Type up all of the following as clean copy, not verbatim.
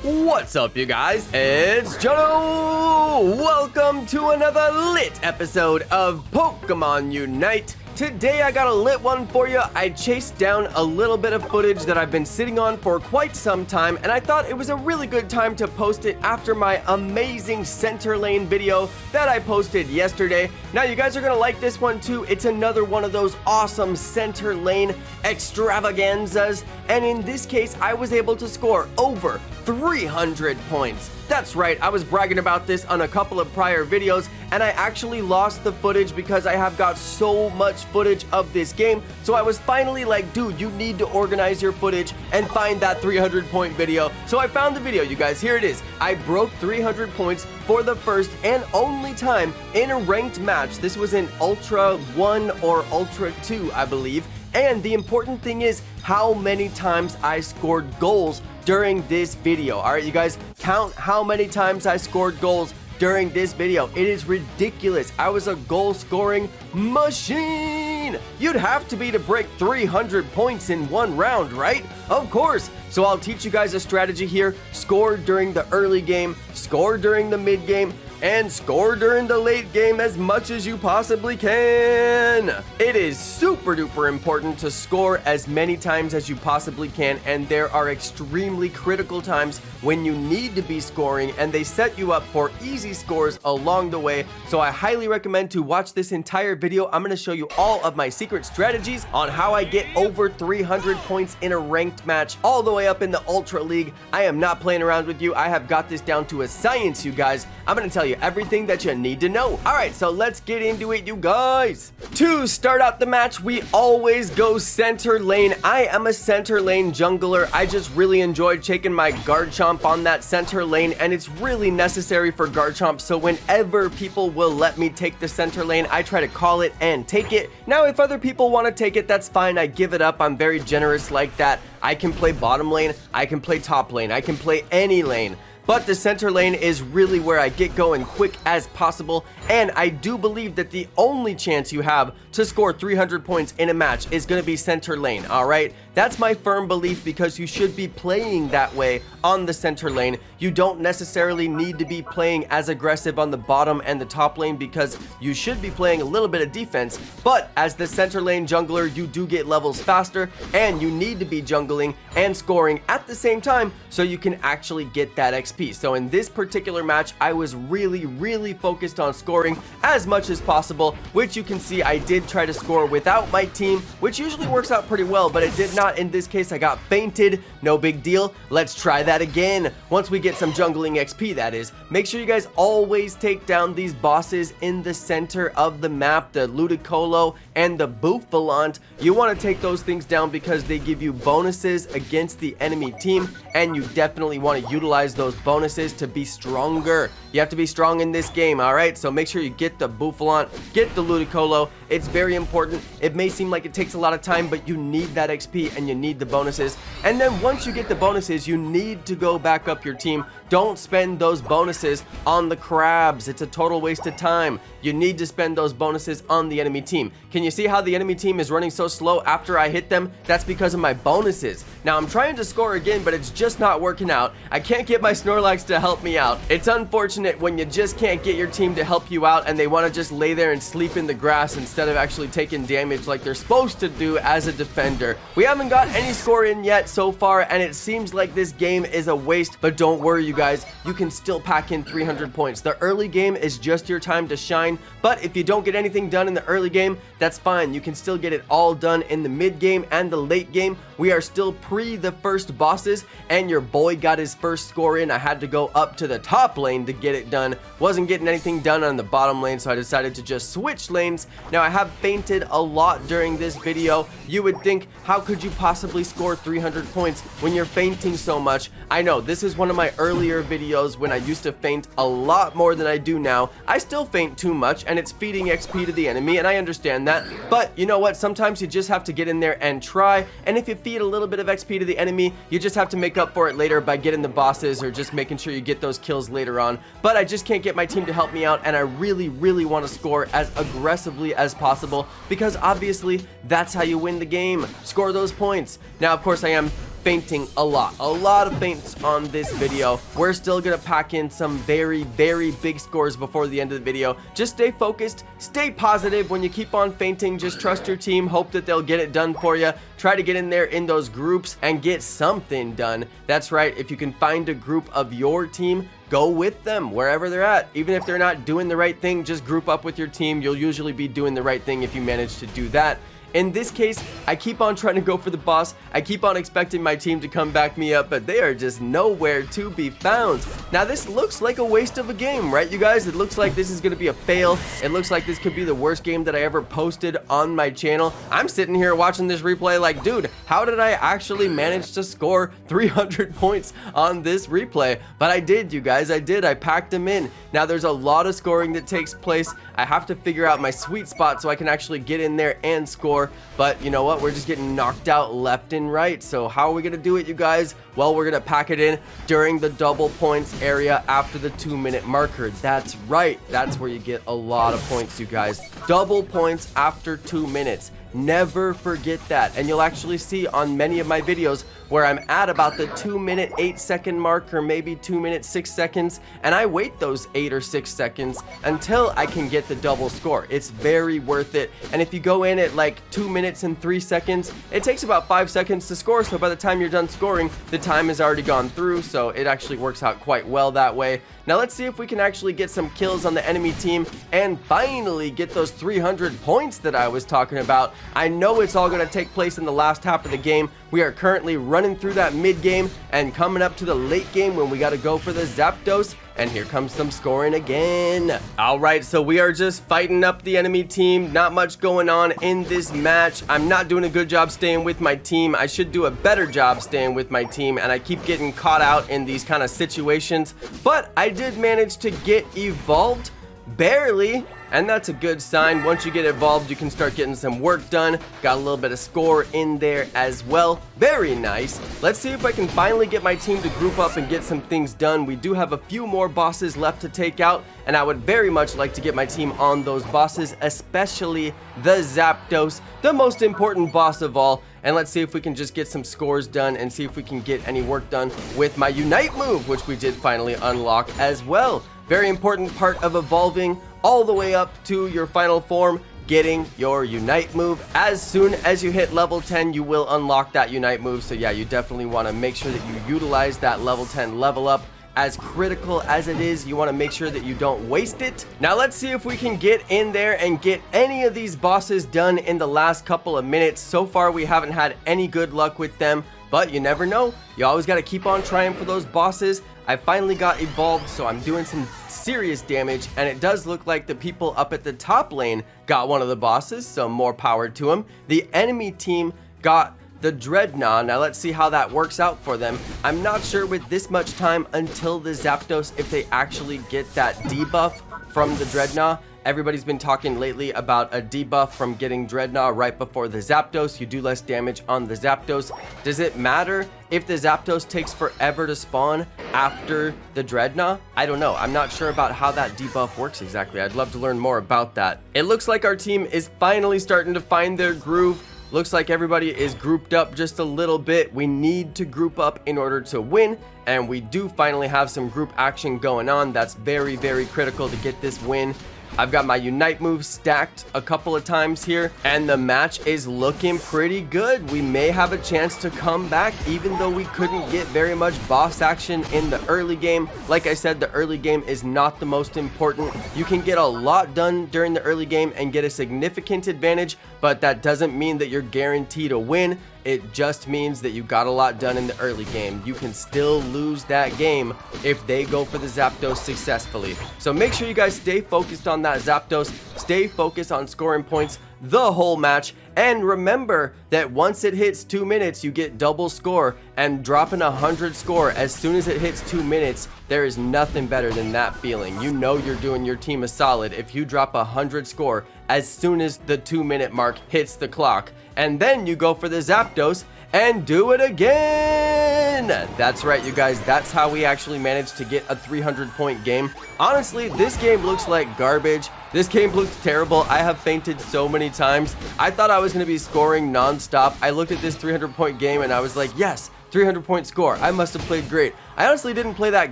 What's up, you guys? It's Jonno! Welcome to another lit episode of Pokemon Unite. Today I got a lit one for you. I chased down a little bit of footage that I've been sitting on for quite some time, and I thought it was a really good time to post it after my amazing center lane video that I posted yesterday. Now you guys are gonna like this one too. It's another one of those awesome center lane extravaganzas, and in this case I was able to score over 300 points. That's right, I was bragging about this on a couple of prior videos, and I actually lost the footage because I have got so much footage of this game. So I was finally like, dude, you need to organize your footage and find that 300 point video. So I found the video, you guys. Here it is. I broke 300 points for the first and only time in a ranked match. This was in Ultra 1 or Ultra 2, I believe. And the important thing is how many times I scored goals during this video. All right, you guys, count how many times I scored goals during this video. It is ridiculous. I was a goal scoring machine. You'd have to be to break 300 points in one round, right? Of course. So I'll teach you guys a strategy here. Score during the early game, score during the mid game, and score during the late game as much as you possibly can. It is super duper important to score as many times as you possibly can, and there are extremely critical times when you need to be scoring, and they set you up for easy scores along the way. So I highly recommend to watch this entire video. I'm gonna show you all of my secret strategies on how I get over 300 points in a ranked match all the way up in the Ultra League. I am not playing around with you. I have got this down to a science, you guys. I'm gonna tell you everything that you need to know. All right, so let's get into it, you guys. To start out the match, we always go center lane. I am a center lane jungler. I just really enjoyed taking my Garchomp on that center lane, and it's really necessary for Garchomp, so whenever people will let me take the center lane, I try to call it and take it. Now, if other people want to take it, that's fine. I give it up. I'm very generous like that. I can play bottom lane, I can play top lane, I can play any lane. But the center lane is really where I get going quick as possible, and I do believe that the only chance you have to score 300 points in a match is going to be center lane, alright? That's my firm belief because you should be playing that way on the center lane. You don't necessarily need to be playing as aggressive on the bottom and the top lane because you should be playing a little bit of defense, but as the center lane jungler, you do get levels faster, and you need to be jungling and scoring at the same time so you can actually get that XP. So in this particular match, I was really focused on scoring as much as possible, which you can see I did try to score without my team, which usually works out pretty well, but it did not in this case. I got fainted. No big deal. Let's try that again. Once we get some jungling XP, that is. Make sure you guys always take down these bosses in the center of the map, the Ludicolo and the Bouffalant. You want to take those things down because they give you bonuses against the enemy team, and you definitely want to utilize those bonuses to be stronger. You have to be strong in this game, alright? So make sure you get the Bouffalant, get the Ludicolo. It's very important. It may seem like it takes a lot of time, but you need that XP and you need the bonuses. And then once you get the bonuses, you need to go back up your team. Don't spend those bonuses on the crabs. It's a total waste of time. You need to spend those bonuses on the enemy team. Can you see how the enemy team is running so slow after I hit them? That's because of my bonuses. Now I'm trying to score again, but it's just not working out. I can't get my Snorlax to help me out. It's unfortunate when you just can't get your team to help you out and they want to just lay there and sleep in the grass instead of actually taking damage like they're supposed to do as a defender. We haven't got any score in yet so far, and it seems like this game is a waste, but don't worry, you guys. You can still pack in 300 points. The early game is just your time to shine, but if you don't get anything done in the early game, that's fine. You can still get it all done in the mid game and the late game. We are still pre the first bosses, and your boy got his first score in. I had to go up to the top lane to get it done. Wasn't getting anything done on the bottom lane, so I decided to just switch lanes. Now, I have fainted a lot during this video. You would think, how could you possibly score 300 points when you're fainting so much? I know, this is one of my earlier videos when I used to faint a lot more than I do now. I still faint too much, and it's feeding XP to the enemy, and I understand that. But you know what? Sometimes you just have to get in there and try, and if you feed a little bit of XP to the enemy, you just have to make up for it later by getting the bosses or just just making sure you get those kills later on. But I just can't get my team to help me out, and I really want to score as aggressively as possible, because obviously that's how you win the game. Score those points. Now, of course, I am feinting a lot of feints on this video. We're still gonna pack in some very big scores before the end of the video. Just stay focused, stay positive. When you keep on feinting, just trust your team, hope that they'll get it done for you. Try to get in there in those groups and get something done. That's right, if you can find a group of your team, go with them wherever they're at. Even if they're not doing the right thing, just group up with your team. You'll usually be doing the right thing if you manage to do that. In this case, I keep on trying to go for the boss. I keep on expecting my team to come back me up, but they are just nowhere to be found. Now, this looks like a waste of a game, right, you guys? It looks like this is going to be a fail. It looks like this could be the worst game that I ever posted on my channel. I'm sitting here watching this replay like, dude, how did I actually manage to score 300 points on this replay? But I did, you guys. I did. I packed them in. Now, there's a lot of scoring that takes place. I have to figure out my sweet spot so I can actually get in there and score. But you know what? We're just getting knocked out left and right. So how are we going to do it, you guys? Well, we're going to pack it in during the double points area after the 2-minute marker. That's right. That's where you get a lot of points, you guys. Double points after 2 minutes. Never forget that. And you'll actually see on many of my videos where I'm at about the 2-minute 8-second mark, or maybe 2-minute 6 seconds, and I wait those 8 or 6 seconds until I can get the double score. It's very worth it. And if you go in at like 2 minutes and 3 seconds, it takes about 5 seconds to score. So by the time you're done scoring, the time has already gone through. So it actually works out quite well that way. Now let's see if we can actually get some kills on the enemy team and finally get those 300 points that I was talking about. I know it's all going to take place in the last half of the game. We are currently running through that mid game and coming up to the late game when we got to go for the Zapdos. And here comes some scoring again. All right, so we are just fighting up the enemy team. Not much going on in this match. I'm not doing a good job staying with my team. I should do a better job staying with my team, and I keep getting caught out in these kind of situations. But I did manage to get evolved. Barely, and that's a good sign. Once you get evolved, you can start getting some work done. Got a little bit of score in there as well. Very nice. Let's see if I can finally get my team to group up and get some things done. We do have a few more bosses left to take out, and I would very much like to get my team on those bosses, especially the Zapdos, the most important boss of all. And let's see if we can just get some scores done and see if we can get any work done with my Unite move, which we did finally unlock as well. Very important part of evolving all the way up to your final form, getting your Unite move. As soon as you hit level 10, you will unlock that Unite move. So yeah, you definitely want to make sure that you utilize that level 10 level up. As critical as it is, you want to make sure that you don't waste it. Now let's see if we can get in there and get any of these bosses done in the last couple of minutes. So far, we haven't had any good luck with them, but you never know. You always got to keep on trying for those bosses. I finally got evolved, so I'm doing some serious damage, and it does look like the people up at the top lane got one of the bosses, so more power to them. The enemy team got the Dreadnought. Now let's see how that works out for them. I'm not sure with this much time until the Zapdos if they actually get that debuff from the Dreadnought. Everybody's been talking lately about a debuff from getting Dreadnought right before the Zapdos. You do less damage on the Zapdos. Does it matter if the Zapdos takes forever to spawn after the Dreadnought? I don't know. I'm not sure about how that debuff works exactly. I'd love to learn more about that. It looks like our team is finally starting to find their groove. Looks like everybody is grouped up just a little bit. We need to group up in order to win, and we do finally have some group action going on. That's very critical to get this win. I've got my Unite move stacked a couple of times here, and the match is looking pretty good. We may have a chance to come back, even though we couldn't get very much boss action in the early game. Like I said, the early game is not the most important. You can get a lot done during the early game and get a significant advantage, but that doesn't mean that you're guaranteed a win. It just means that you got a lot done in the early game. You can still lose that game if they go for the Zapdos successfully. So make sure you guys stay focused on that Zapdos, stay focused on scoring points the whole match, and remember that once it hits 2 minutes, you get double score, and dropping 100 score as soon as it hits 2 minutes, there is nothing better than that feeling. You know you're doing your team a solid if you drop 100 score as soon as the 2 minute mark hits the clock. And then you go for the Zapdos and do it again. That's right, you guys. That's how we actually managed to get a 300-point game. Honestly, this game looks like garbage. This game looks terrible. I have fainted so many times. I thought I was going to be scoring non-stop. I looked at this 300-point game and I was like, yes, 300-point score. I must have played great. I honestly didn't play that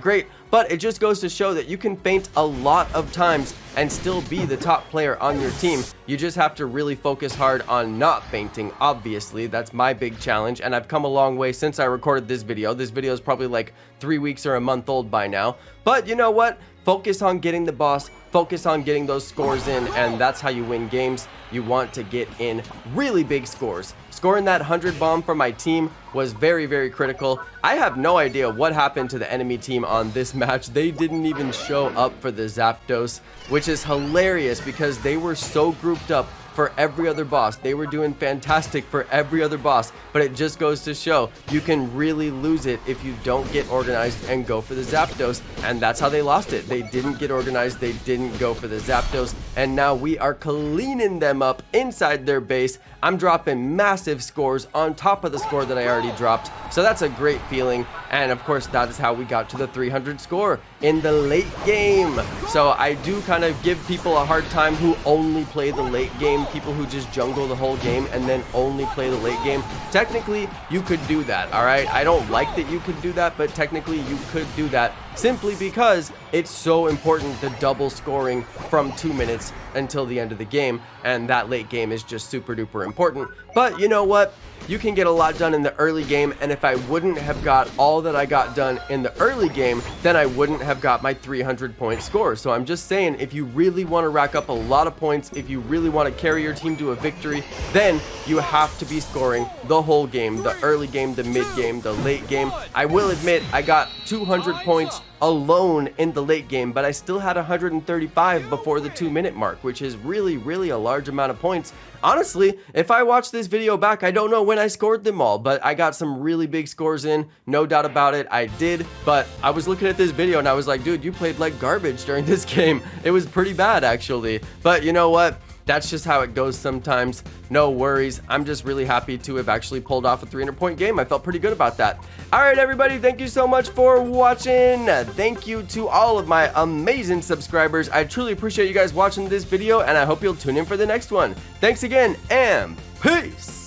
great, but it just goes to show that you can faint a lot of times and still be the top player on your team. You just have to really focus hard on not fainting, obviously. That's my big challenge, and I've come a long way since I recorded this video. This video is probably like 3 weeks or a month old by now. But you know what? Focus on getting the boss, focus on getting those scores in, and that's how you win games. You want to get in really big scores. Scoring that 100 bomb for my team was very, very critical. I have no idea what happened to the enemy team on this match. They didn't even show up for the Zapdos, which is hilarious because they were so grouped up for every other boss. They were doing fantastic for every other boss, but it just goes to show you can really lose it if you don't get organized and go for the Zapdos, and that's how they lost it. They didn't get organized, they didn't go for the Zapdos, and now we are cleaning them up inside their base. I'm dropping massive scores on top of the score that I already dropped, so that's a great feeling, and of course that is how we got to the 300 score in the late game. So I do kind of give people a hard time who only play the late game, people who just jungle the whole game and then only play the late game. Technically, you could do that, all right? I don't like that you could do that, but technically you could do that simply because it's so important, the double scoring from 2 minutes until the end of the game, and that late game is just super duper important. But you know what? You can get a lot done in the early game, and if I wouldn't have got all that I got done in the early game, then I wouldn't have got my 300-point score. So I'm just saying, if you really want to rack up a lot of points, if you really want to carry your team to a victory, then you have to be scoring the whole game, the early game, the mid game, the late game. I will admit, I got 200 points alone in the late game, but I still had 135 before the 2-minute mark, which is really, really a large amount of points. Honestly, if I watch this video back, I don't know when I scored them all, but I got some really big scores in, no doubt about it, I did. But I was looking at this video and I was like, dude, you played like garbage during this game. It was pretty bad, actually. But you know what? That's just how it goes sometimes. No worries. I'm just really happy to have actually pulled off a 300-point game. I felt pretty good about that. All right, everybody, thank you so much for watching. Thank you to all of my amazing subscribers. I truly appreciate you guys watching this video, and I hope you'll tune in for the next one. Thanks again, and peace.